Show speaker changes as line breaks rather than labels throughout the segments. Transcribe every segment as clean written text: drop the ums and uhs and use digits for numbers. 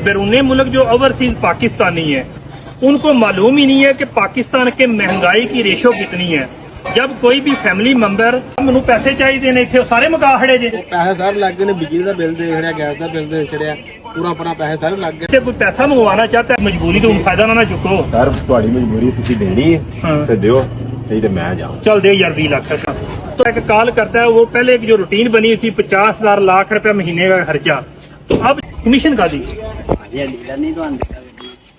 बैरूनी मुल्क जो ओवरसीज पाकिस्तानी है उनको मालूम ही नहीं है कि पाकिस्तान के महंगाई की रेशो कितनी है। जब कोई भी फैमिली मैंबर मैनू पैसे चाहिए ने इतने सारे मुका खड़े जे
पैसे सारे लग गए ने, बिजली का बिल देख रहा, गैस का बिल देख छड़िया, पूरा अपना पैसे सारे लग गए।
कोई पैसा मंगवाना चाहता है मजबूरी तो फायदा ना चुको
सर थोड़ी मजबूरी तुसी देनी है ते दियो, नहीं तो मैं जाऊं।
चल दे यार 20 लाख का। तो एक कॉल करता है वो, पहले एक जो रूटीन बनी थी 50,000 लाख रुपया महीने का खर्चा, तो अब कमीशन का दी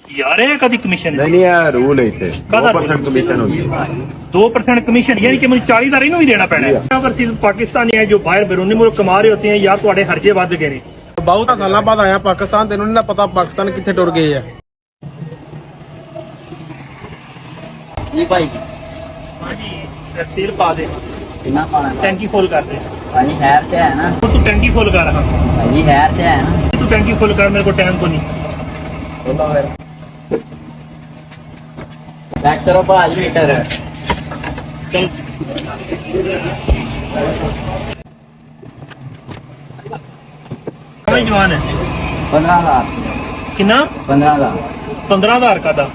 यार है कभी कमीशन
नहीं यार रूल है इथे 2% कमीशन होगी।
2% कमीशन यानी कि मुझे 40,000 इन्हों ही देना पैना है। ओवरसीज पाकिस्तानी है जो बाहर बैरूनी मुल्क कमा रहे होते हैं यार, तुम्हारे खर्चे वध गए ने।
बहुत साल बाद आया पाकिस्तान, तेनों नहीं पता पाकिस्तान कितने टुर गए है।
जी भाई
हाँ जी तेल पा दे,
कितना पाना
टैंकी फुल कर दे।
भाई हैर ते है ना,
तू टैंकी फुल कर,
भाई हैर ते है ना,
तू टैंकी फुल कर, मेरे को टाइम को नहीं।
चेक करो भाई मीटर
चल जवान है
15,000
कितना
15,000
15,000 का था।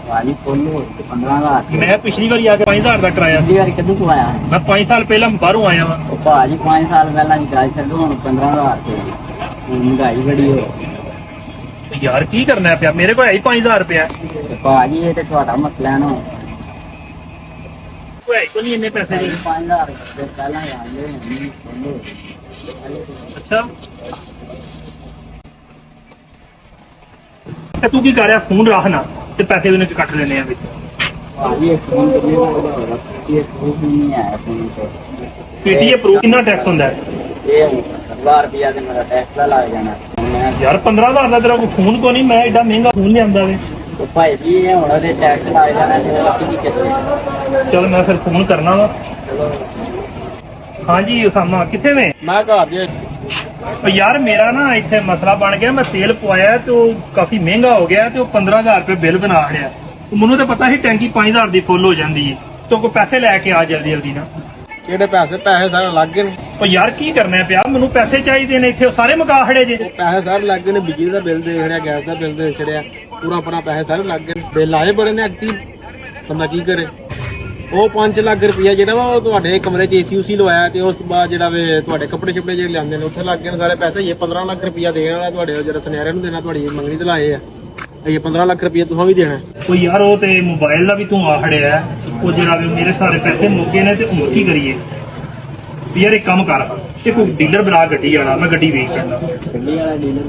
भाई फुल 15,000
मैं पिछली बार आके 5,000 का कराया,
पिछली बार कदू को आया
मैं 5 साल पहले बाहरों आया वा।
ਉਹ ਭਾਜੀ 5 ਸਾਲ ਪਹਿਲਾਂ ਦੀ ਗੱਲ ਛੱਡੋ, ਹੁਣ 15,000 ਤੇ ਹੁਣ ਮਹਿੰਗਾਈ ਬੜੀ ਹੋ
यार की करना है पिया, मेरे को है ही 5,000 रुपया,
ਤੇ ਭਾਜੀ ਇਹ ਤੇ ਤੁਹਾਡਾ ਮਸਲਾ ਨਾ
कोई है को नहीं इन्ने पैसे जी।
5,000 ਤੇ ਪਹਿਲਾਂ ਹੀ ਆਂਦੇ ਨਹੀਂ ਸੁਣੋ।
अच्छा ਤੇ ਤੂੰ ਕੀ ਕਰ ਰਿਹਾ, ਫੋਨ ਰੱਖ ਨਾ ਤੇ ਪੈਸੇ ਵੀ ਨੇ ਕੱਟ ਲੈਣੇ ਆ ਵਿੱਚ।
ਭਾਜੀ ਇਹ ਫੋਨ ਕਿੰਨੇ ਦਾ ਹੋਗਾ, ਇਹ ਫੋਨ ਨਹੀਂ ਆਇਆ ਫੋਨ ਤੇ
ਪੀਟੀਏ ਪ੍ਰੂਫ ਕਿੰਨਾ ਟੈਕਸ ਹੁੰਦਾ ਹੈ
ਇਹ 1000 ਰੁਪਿਆ ਤੇ ਮੇਰਾ ਟੈਕਸ ਦਾ ਲੱਗ ਜਾਣਾ। ਮੈਂ
ਯਾਰ 15,000 ਦਾ ਤੇਰਾ ਕੋਈ ਫੋਨ ਕੋ ਨਹੀਂ, ਮੈਂ ਐਡਾ ਮਹਿੰਗਾ ਫੋਨ ਲਿਆਂਦਾ ਵੇ।
ਉਹ ਭਾਈ ਜੀ ਇਹ ਹੁਣ ਉਹਦੇ ਟੈਕਸ ਲੱਗ ਜਾਣਾ ਤੇ ਕੀ ਕਿਤੇ।
ਚਲ ਮੈਂ ਫਿਰ ਫੋਨ ਕਰਨਾ ਵਾ। ਹਾਂਜੀ ਉਸਾਮਾ ਕਿੱਥੇ ਨੇ?
मैं घर जे
ਉਹ ਯਾਰ ਮੇਰਾ ਨਾ ਇੱਥੇ ਮਸਲਾ ਬਣ ਗਿਆ, ਮੈਂ ਤੇਲ ਪਵਾਇਆ ਤੇ ਉਹ ਕਾਫੀ ਮਹਿੰਗਾ ਹੋ ਗਿਆ ਤੇ ਉਹ 15,000 ਰੁਪਏ ਬਿੱਲ ਬਣਾ ਰਿਹਾ। ਮੈਨੂੰ ਤਾਂ ਪਤਾ ਸੀ ਟੈਂਕੀ 5,000 ਦੀ ਫੁੱਲ ਹੋ ਜਾਂਦੀ ਹੈ, ਤੂੰ ਕੋਈ ਪੈਸੇ ਲੈ ਕੇ ਆ ਜਲਦੀ ਜਲਦੀ ਨਾ।
ਕਿਹੜੇ ਪੈਸੇ ਸਾਰੇ ਲੱਗ ਗਏ ਨੇ,
ਉਹ ਯਾਰ ਕੀ ਕਰਨਾ ਪਿਆ, ਮੈਨੂੰ ਪੈਸੇ ਚਾਹੀਦੇ ਨੇ, ਇੱਥੇ ਸਾਰੇ ਮੁਕਾ ਖੜੇ ਜੇ।
ਪੈਸੇ ਸਾਰੇ ਲੱਗ ਗਏ ਨੇ, ਬਿਜਲੀ ਦਾ ਬਿਲ ਦੇਖ ਰਿਹਾ, ਗੈਸ ਦਾ ਬਿਲ ਦੇਖ ਛੜਿਆ, ਪੂਰਾ ਆਪਣਾ ਪੈਸੇ ਸਾਰੇ ਲੱਗ ਗਏ ਨੇ। ਬਿੱਲ ਆਏ ਬੜੇ ਨੇ ਐਕਟਿਵ, ਬੰਦਾ ਕੀ ਕਰੇ। ਉਹ 5 ਲੱਖ ਰੁਪਇਆ ਜਿਹੜਾ ਵਾ ਉਹ ਤੁਹਾਡੇ ਕਮਰੇ 'ਚ ਏਸੀ ਉਸੀ ਲਵਾਇਆ ਤੇ ਉਸ ਬਾਅਦ ਜਿਹੜਾ ਵੇ ਤੁਹਾਡੇ ਕੱਪੜੇ ਛੱਪੜੇ ਜਿਹੜੇ ਲਿਆਂਦੇ ਨੇ ਉੱਥੇ ਲੱਗ ਗਏ ਨੇ ਸਾਰੇ ਪੈਸੇ। ਇਹ 15 ਲੱਖ ਰੁਪਇਆ ਦੇਣ ਵਾਲਾ ਤੁਹਾਡੇ ਜਿਹੜਾ ਸੁਨਿਆਰੇ ਨੂੰ ਦੇਣਾ, ਤੁਹਾਡੀ ਮੰਗਣੀ ਤੇ ਲਾਏ ਆ। ਇਹ 15 ਲੱਖ ਰੁਪਇਆ ਤੁਸੀਂ ਵੀ ਦੇਣਾ।
ਉਹ ਯਾਰ ਉਹ ਤੇ ਮੋਬਾਈਲ ਦਾ ਵੀ ਤੂੰ ਆ ਖੜਿਆ, ਉਹ ਜਿਹੜਾ ਵੀ ਮੇਰੇ ਸਾਰੇ ਪੈਸੇ ਮੁੱਕੇ ਨੇ ਤੇ ਹੁਣ ਕੀ ਕਰੀਏ। ਯਾਰ ਇੱਕ ਕੰਮ ਕਰ, ਤੇ ਕੋਈ ਡੀਲਰ ਬਣਾ ਗੱਡੀ ਵਾਲਾ, ਮੈਂ ਗੱਡੀ ਵੇਚ ਲੈਂਦਾ।
ਗੱਡੀ ਵਾਲਾ ਡੀਲਰ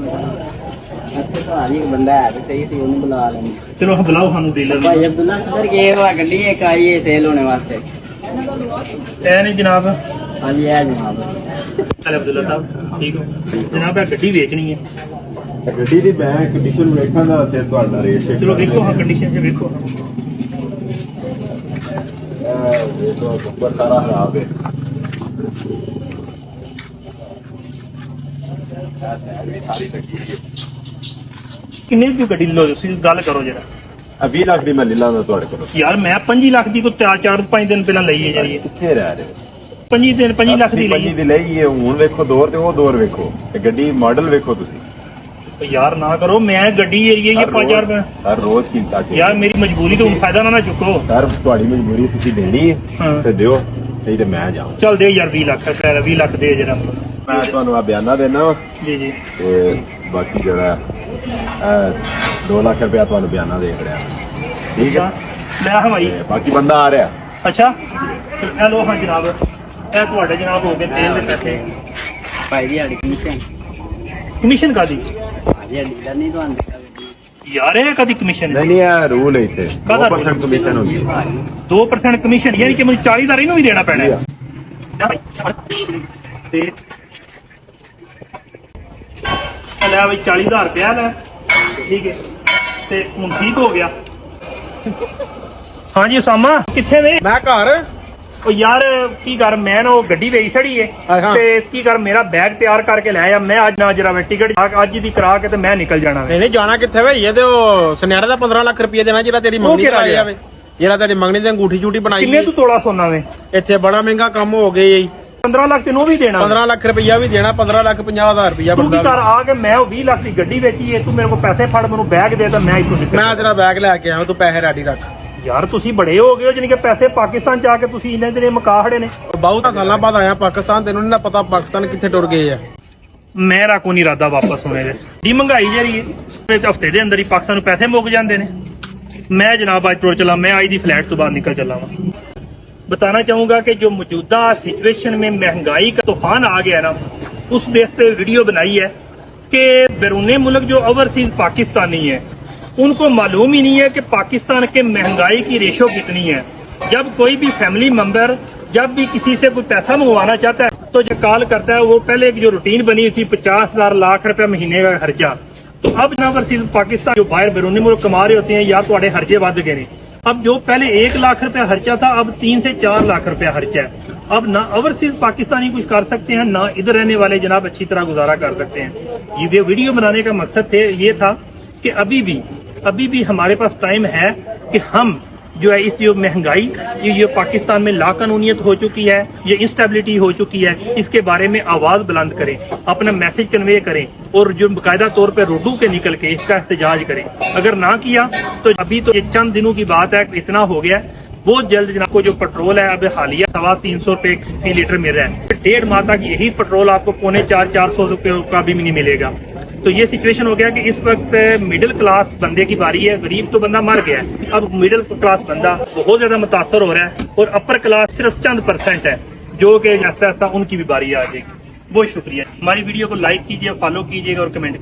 ਅੱਛਾ ਭਾਜੀ ਇੱਕ ਬੰਦਾ ਹੈ ਤੇ ਸਹੀ ਸੀ, ਉਹਨੂੰ ਬੁਲਾ ਲੈਂਦੇ।
ਚਲੋ ਬੁਲਾਓ ਸਾਨੂੰ ਡੀਲਰ ਨੂੰ।
ਭਾਈ ਅਬਦੁੱਲਾ ਕਿਧਰ ਗਏ ਹੋ? ਗੱਡੀ ਇੱਕ ਆਈ ਹੈ ਸੇਲ ਹੋਣੇ ਵਾਸਤੇ।
ਐ ਨਹੀਂ ਜਨਾਬ।
ਹਾਂਜੀ ਹੈ ਜਨਾਬ।
ਚਲ ਅਬਦੁੱਲਾ ਸਾਹਿਬ ਠੀਕ ਹੋ ਜਨਾਬ, ਇਹ ਗੱਡੀ ਵੇਚਣੀ ਹੈ।
ਗੱਡੀ ਦੀ ਮੈਂ ਕੰਡੀਸ਼ਨ ਵੇਖਾਂ ਦਾ ਤੇ ਤੁਹਾਡਾ ਰੇਟ ਸ਼ੇਕ
ਚਲੋ ਵੇਖੋ ਹਾਂ ਕੰਡੀਸ਼ਨ ਚ ਵੇਖੋ।
ਇਹ ਤਾਂ ਉੱਪਰ ਸਾਰਾ ਖਰਾਬ ਹੈ।
ਕਿੰਨੇ ਦੀ ਗੱਡੀ ਲੋ, ਤੁਸੀਂ ਗੱਲ ਕਰੋ ਜਰਾ।
20 ਲੱਖ ਦੀ ਮੈਂ ਲੈ ਲਾਂਗਾ ਤੁਹਾਡੇ ਕੋਲ।
ਯਾਰ ਮੈਂ 25 ਲੱਖ ਦੀ ਕੋਈ 4-5 ਦਿਨ ਪਹਿਲਾਂ ਲਈ ਹੈ ਜਿਹੜੀ।
ਕਿੱਥੇ ਰਹਿ ਰਹੇ
25 ਲੱਖ ਦੀ ਲਈ
25 ਦੀ ਲਈ ਹੈ। ਹੁਣ ਵੇਖੋ ਦੌਰ ਤੇ ਉਹ ਦੌਰ ਵੇਖੋ ਤੇ ਗੱਡੀ ਮਾਡਲ ਵੇਖੋ ਤੁਸੀਂ।
ਯਾਰ ਨਾ ਕਰੋ, ਮੈਂ ਗੱਡੀ ਏਰੀਏ ਇਹ 5,000 ਰੁਪਏ।
ਸਰ ਰੋਜ਼ ਕੀਮਤਾਂ ਚ
ਯਾਰ ਮੇਰੀ ਮਜਬੂਰੀ ਤੋਂ ਫਾਇਦਾ ਨਾ ਚੁੱਕੋ।
ਸਰ ਤੁਹਾਡੀ ਮਜਬੂਰੀ ਤੁਸੀਂ ਦੇਣੀ ਹੈ ਤੇ ਦਿਓ, ਨਹੀਂ ਤੇ ਮੈਂ ਜਾਊਂ।
ਚੱਲ ਦੇ ਯਾਰ 20 ਲੱਖ, 20 ਲੱਖ ਦੇ ਜਰਾ।
ਮੈਂ ਤੁਹਾਨੂੰ ਆ ਬਿਆਨਾ ਦੇਣਾ
ਜੀ ਜੀ।
ਤੇ ਬਾਕੀ ਜਿਹੜਾ 2 ਲੱਖ ਰੁਪਇਆ ਤੁਹਾਨੂੰ ਬਿਆਨਾ ਦੇ ਰਿਹਾ। ਠੀਕ ਹੈ,
ਲੈ ਹਵਾਈ।
ਤੇ ਬਾਕੀ ਬੰਦਾ ਆ ਰਿਹਾ।
ਅੱਛਾ ਇਹ ਲੋ ਹਾਂ ਜਨਾਬ, ਇਹ ਤੁਹਾਡੇ ਜਨਾਬ ਹੋ ਗਏ ਤੇਲ ਦੇ ਪੈਸੇ।
ਭਾਈ ਜੀ ਸਾਡੀ ਕਮਿਸ਼ਨ
ਕਮਿਸ਼ਨ ਕਾਦੀ?
ਭਾਜੀ ਡੀਲਰ ਨਹੀਂ ਤੁਹਾਨੂੰ ਦਿੱਤਾ ਗੱਡੀ।
ਯਾਰ ਇਹ ਕਦੀ ਕਮਿਸ਼ਨ
ਨਹੀਂ ਇਹ ਰੂਲ ਹੈ ਇੱਥੇ 2% ਕਮਿਸ਼ਨ ਹੋਗੀ।
2% ਕਮਿਸ਼ਨ ਯਾਨੀ ਕਿ ਮੈਨੂੰ 40,000 ਇਹਨੂੰ ਵੀ ਦੇਣਾ ਪੈਣਾ ਹੈ। ਤੇ ਲੈ ਬਈ 40,000 ਰੁਪਇਆ ਲੈ, ਠੀਕ ਹੈ। ਤੇ ਹੁਣ ਠੀਕ ਹੋ ਗਿਆ। ਹਾਂਜੀ ਉਸਾਮਾ ਕਿੱਥੇ ਵੇ?
ਮੈਂ ਘਰ।
ਉਹ ਯਾਰ ਕੀ ਕਰ, ਮੈਂ ਨਾ ਉਹ ਗੱਡੀ ਵੇਚ ਛੜੀ ਏ ਤੇ ਕੀ ਕਰ, ਮੇਰਾ ਬੈਗ ਤਿਆਰ ਕਰਕੇ ਲੈ ਆ। ਮੈਂ ਅੱਜ ਨਾ ਜਰਾ ਮੈਂ ਟਿਕਟ ਅੱਜ ਦੀ ਕਰਾ ਕੇ ਤੇ ਮੈਂ ਨਿਕਲ ਜਾਣਾ।
ਨਹੀਂ ਜਾਣਾ ਕਿੱਥੇ ਵੇ? ਇਹ ਤੇ ਉਹ ਸੁਨਿਆਰੇ ਦਾ 15 ਲੱਖ ਰੁਪਇਆ ਦੇਣਾ ਜਿਹੜਾ ਤੇਰੀ ਮੰਗਣੀ ਤੇ ਲਾਇਆ ਵੇ, ਜਿਹੜਾ ਤੇਰੀ ਮੰਗਣੀ ਤੇ ਅੰਗੂਠੀ ਝੂਠੀ ਬਣਾਈ।
ਕਿੰਨੇ ਤੂੰ ਤੋਲਾ ਸੋਨਾ ਵੇ?
ਇੱਥੇ ਬੜਾ ਮਹਿੰਗਾ ਕੰਮ ਹੋ ਗਿਆ ਜੀ।
15 ਲੱਖ ਤੈਨੂੰ ਵੀ ਦੇਣਾ
15 ਲੱਖ ਰੁਪਈਆ ਵੀ ਦੇਣਾ, 15,50,000 ਰੁਪਈਆ
ਤੂੰ ਕੀ
ਬਣਦਾ।
ਕਰ ਆ ਕੇ ਮੈਂ ਉਹ 20 ਲੱਖ ਦੀ ਗੱਡੀ ਵੇਚੀ ਏ, ਤੂੰ ਮੇਰੇ ਕੋਲ ਪੈਸੇ ਫੜ ਮੈਨੂੰ ਬੈਗ ਦੇ ਤਾਂ ਮੈਂ ਇੱਥੋਂ ਨਿਕਲ
ਮੈਂ ਤੇਰਾ ਬੈਗ ਲੈ ਕੇ ਆਇਆ, ਤੂੰ ਪੈਸੇ ਰੈਡੀ ਰੱਖ।
ਯਾਰ ਤੁਸੀਂ ਬੜੇ ਹੋ ਗਏ ਹੋ, ਜਾਨੀ ਕਿ ਪੈਸੇ ਪਾਕਿਸਤਾਨ ਚ ਆ ਕੇ ਤੁਸੀਂ ਇੰਨੇ ਦਿਨੇ ਮੁਕਾ ਖੜੇ ਨੇ।
ਬਹੁਤ ਸਾਲਾਂ ਬਾਅਦ ਆਇਆ ਪਾਕਿਸਤਾਨ, ਤੈਨੂੰ ਨਹੀਂ ਨਾ ਪਤਾ ਪਾਕਿਸਤਾਨ ਕਿੱਥੇ ਟੁਰ ਗਏ ਆ।
ਮੇਰਾ ਕੋਈ ਨਹੀਂ ਇਰਾਦਾ ਵਾਪਸ ਹੋਣੇ ਦੇ, ਦੀ ਮਹਿੰਗਾਈ ਜਿਹੜੀ ਹੈ ਵਿੱਚ ਹਫਤੇ ਦੇ ਅੰਦਰ ਹੀ ਪਾਕਿਸਤਾਨ ਨੂੰ ਪੈਸੇ ਮੁੱਕ ਜਾਂਦੇ ਨੇ। ਮੈਂ ਜਨਾਬ ਅੱਜ ਟੁਰ ਚਲਾ, मैं आज दी फ्लैट तो बाहर निकल चला हूँ। बताना चाहूंगा कि जो मौजूदा सिचुएशन में महंगाई का तूफान आ गया ना, उस बेस पे वीडियो बनाई है कि बैरून मुल्क जो ओवरसीज पाकिस्तानी है उनको मालूम ही नहीं है कि पाकिस्तान के महंगाई की रेशो कितनी है। जब कोई भी फैमिली मेंबर जब भी किसी से कोई पैसा मंगवाना चाहता है तो जो कॉल करता है, वो पहले एक जो रूटीन बनी थी 50,000 लाख रुपए महीने का खर्चा, तो अब ना ओवरसीज पाकिस्तान जो बाहर बैरून मुल्क कमा रहे होते हैं या तो खर्चे बढ़ गए ने। अब जो पहले 1 लाख रुपया खर्चा था अब 3 से 4 लाख रुपया खर्चा है। अब ना ओवरसीज पाकिस्तानी कुछ कर सकते हैं, ना इधर रहने वाले जनाब अच्छी तरह गुजारा कर सकते हैं। ये वीडियो बनाने का मकसद ये था कि अभी भी हमारे पास टाइम है कि हम जो है इस जो महंगाई ये पाकिस्तान में लाकानूनियत हो चुकी है, ये इंस्टेबिलिटी हो चुकी है, इसके बारे में आवाज बुलंद करें, अपना मैसेज कन्वे करें और जो बाकायदा तौर पर रुडू के निकल के इसका एहतजाज करें। अगर ना किया तो अभी तो ये चंद दिनों की बात है, इतना हो गया है। बहुत जल्द जनाब को जो पेट्रोल है अब हालिया 350 रुपए फी लीटर मिल रहा है, 1.5 माह तक यही पेट्रोल आपको 450 रुपए का भी नहीं मिलेगा। तो ये सिचुएशन हो गया कि इस वक्त मिडिल क्लास बंदे की बारी है। गरीब तो बंदा मर गया है, अब मिडिल क्लास बंदा बहुत ज्यादा मुतासर हो रहा है और अपर क्लास सिर्फ चंद % है जो कि ऐसा उनकी भी बारी आ जाएगी। बहुत शुक्रिया। हमारी वीडियो को लाइक कीजिए, फॉलो कीजिएगा और कमेंट